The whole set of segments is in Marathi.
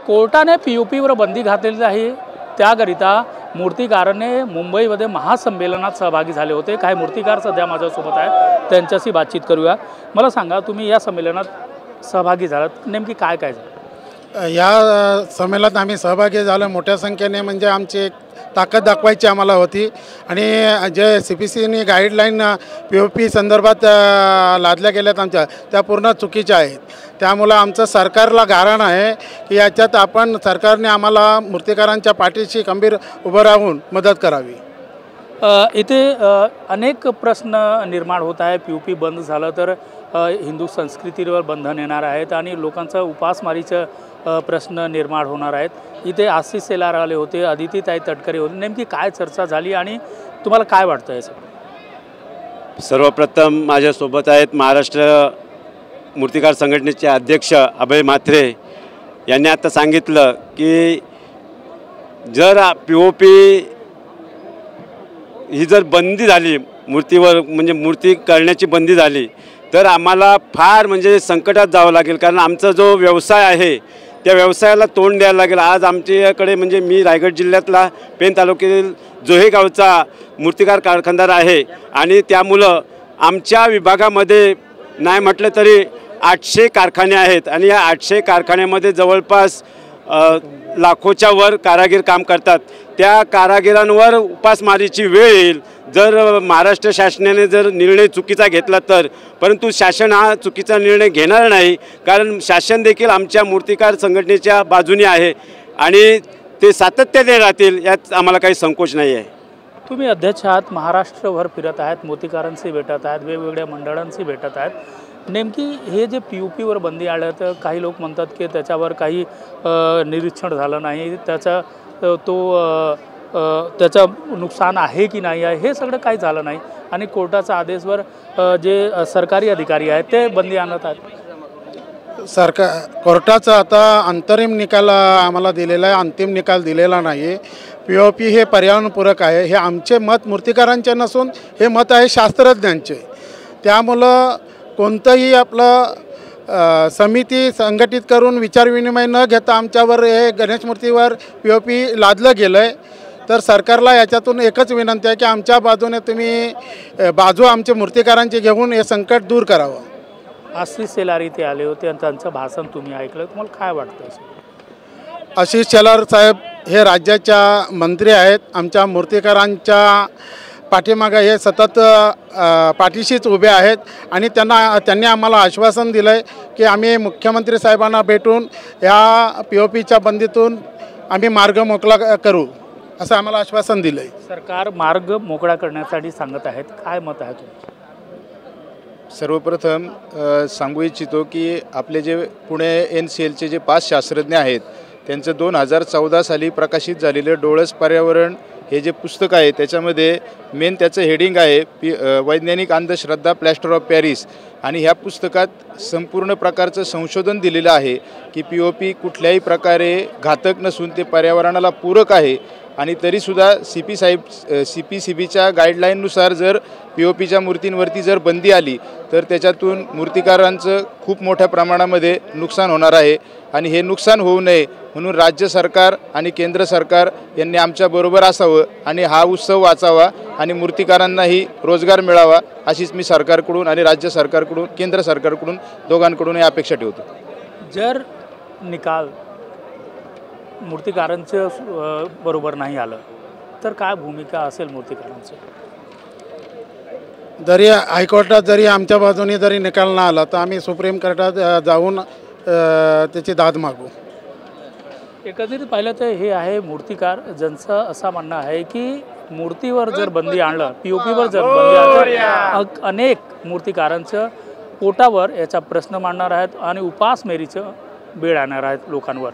कोर्टाने POPवर बंदी घातलेली आहे। त्याकरिता मूर्तिकारांनी मुंबईमध्ये महासंमेलनात सहभागी झाले होते। काही मूर्तिकार सध्या माझ्यासोबत आहेत, त्यांच्याशी बातचीत करूया। मला सांगा, तुम्ही या संमेलनात सहभागी झालात, नेमकी काय काय झालं? या संमेलनात आम्ही सहभागी झालो मोठ्या संख्येने। म्हणजे आमची एक ताकद दाखवायची आम्हाला होती आणि जे CPCने गाईडलाईन POP संदर्भात लादल्या गेल्यात आमच्या, त्या पूर्ण चुकीच्या आहेत। त्यामुळे आमचं सरकारला गारण आहे की याच्यात आपण सरकारने आम्हाला मूर्तिकारांच्या पाठीशी खंबीर उभं राहून मदत करावी। इथे अनेक प्रश्न निर्माण होत आहे। POP बंद झालं तर हिंदू संस्कृतीवर बंधन येणार आहेत आणि लोकांचं उपासमारीचं प्रश्न निर्माण होणार आहेत। इथे आशिष शेलार आले होते, अदितीताई तटकरे होते, नेमकी काय चर्चा झाली आणि तुम्हाला काय वाटतं याचं? सर्वप्रथम माझ्यासोबत आहेत महाराष्ट्र मूर्तिकार संघटनेचे अध्यक्ष अभय म्हात्रे यांनी आता सांगितलं की जर POP ही जर बंदी झाली मूर्तीवर, म्हणजे मूर्ती करण्याची बंदी झाली तर आम्हाला फार म्हणजे संकटात जावं लागेल, कारण आमचा जो व्यवसाय आहे त्या व्यवसायाला तोंड द्यायला लागेल। आज आमच्याकडे म्हणजे मी रायगड जिल्ह्यातला पेन तालुक्यातील जोहे गावचा मूर्तिकार कारखानदार आहे आणि त्यामुळं आमच्या विभागामध्ये नाही म्हटलं तरी 800 कारखाने आहेत आणि या 800 कारखान्यामध्ये जवळपास लाखोच्या वर कारागीर काम करतात। त्या कारागिरांवर उपासमारीची वेळ येईल जर महाराष्ट्र शासनाने जर निर्णय चुकीचा घेतला तर। परंतु शासन हा चुकीचा निर्णय घेणार नाही, कारण शासन देखील आमच्या मूर्तिकार संघटनेच्या बाजूने आहे आणि ते सातत्याने राहतील, यात आम्हाला काही संकोच नाही आहे। तुम्ही अध्यक्ष आहात, महाराष्ट्रभर फिरत आहेत, मूर्तिकारांशी भेटत आहेत, वेगवेगळ्या मंडळांशी भेटत आहेत। नेमकी हे जे POPवर बंदी आलं तर काही लोक म्हणतात की त्याच्यावर काही निरीक्षण झालं नाही, त्याचं नुकसान आहे की नाही आहे, हे सगळं काही झालं नाही आणि कोर्टाच्या आदेशवर जे सरकारी अधिकारी आहेत ते बंदी आणत आहेत। कोर्टाचा आता अंतरिम निकाल आम्हाला दिलेला आहे, अंतिम निकाल दिलेला नाही। POP हे पर्यावरणपूरक आहे, हे आमचे मत मूर्तिकारांचे नसून हे मत आहे शास्त्रज्ञांचे। त्यामुळं कोणतंही आपलं समिती संघटित करून विचारविनिमय न घेता आमच्यावर हे गणेश मूर्तीवर POP लादलं गेलं आहे। तर सरकारला याच्यातून एकच विनंती आहे की आमच्या बाजूने तुम्ही बाजू आमच्या मूर्तिकारांची घेऊन हे संकट दूर करावं। आशिष शेलार इथे आले होते आणि त्यांचं भाषण तुम्ही ऐकलं, तुम्हाला काय वाटतं? आशिष शेलार साहेब हे राज्याच्या मंत्री आहेत, आमच्या मूर्तिकारांच्या पाठीमागे हे सतत पाठीशीच उभे आहेत आणि त्यांनी आम्हाला आश्वासन दिलं आहे की आम्ही मुख्यमंत्री साहेबांना भेटून या POPच्या बंदीतून आम्ही मार्ग मोकळा करू, असं आम्हाला आश्वासन दिलं आहे। सरकार मार्ग मोकळा करण्यासाठी सांगत आहेत, काय मत आहे तुमचं? सर्वप्रथम सांगू इच्छितो की आपले जे पुणे NCLचे जे 5 शास्त्रज्ञ आहेत त्यांचं 2014 साली प्रकाशित झालेलं डोळस पर्यावरण हे जे पुस्तक आहे त्याच्यामध्ये मेन त्याचं हेडिंग आहे वैज्ञानिक अंधश्रद्धा प्लॅस्टर ऑफ पॅरिस आणि ह्या पुस्तकात संपूर्ण प्रकारचं संशोधन दिलेलं आहे की POP कुठल्याही प्रकारे घातक नसून ते पर्यावरणाला पूरक आहे आणि तरीसुद्धा CPCBच्या गाईडलाईननुसार जर POPच्या मूर्तींवरती जर बंदी आली तर त्याच्यातून मूर्तिकारांचं खूप मोठ्या प्रमाणामध्ये नुकसान होणार आहे आणि हे नुकसान होऊ नये म्हणून राज्य सरकार आणि केंद्र सरकार यांनी आमच्याबरोबर असावं आणि हा उत्सव वाचावा आणि मूर्तिकारांनाही रोजगार मिळावा, अशीच मी सरकारकडून आणि राज्य सरकारकडून केंद्र सरकारकडून दोघांकडून अपेक्षा ठेवतो। जर निकाल मूर्तिकारांचं बरोबर नाही आलं तर काय भूमिका असेल मूर्तिकारांचं? जरी हायकोर्टात जरी आमच्या बाजूने जरी निकाल न आला तर आम्ही सुप्रीम कोर्टात जाऊन त्याची दाद मागू। एकंदरीत पाहिलं तर हे आहे मूर्तिकार ज्यांचं असं म्हणणं आहे की मूर्तीवर जर बंदी आणलं, POPवर जर बंदी आणलं, अनेक मूर्तिकारांचं पोटावर याचा प्रश्न मांडणार आहेत आणि उपासमारीचं बेड आणणार आहेत लोकांवर।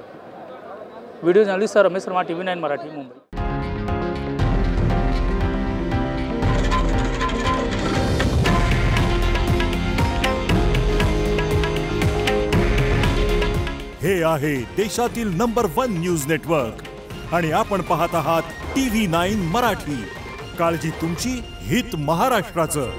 Video journalist Ramesh Sharma, TV9 Marathi, Mumbai. हे आहे देशातील नंबर 1 न्यूज नेटवर्क आणि आपण पाहत आहात TV9 मराठी। काळजी तुमची, हित महाराष्ट्राचं।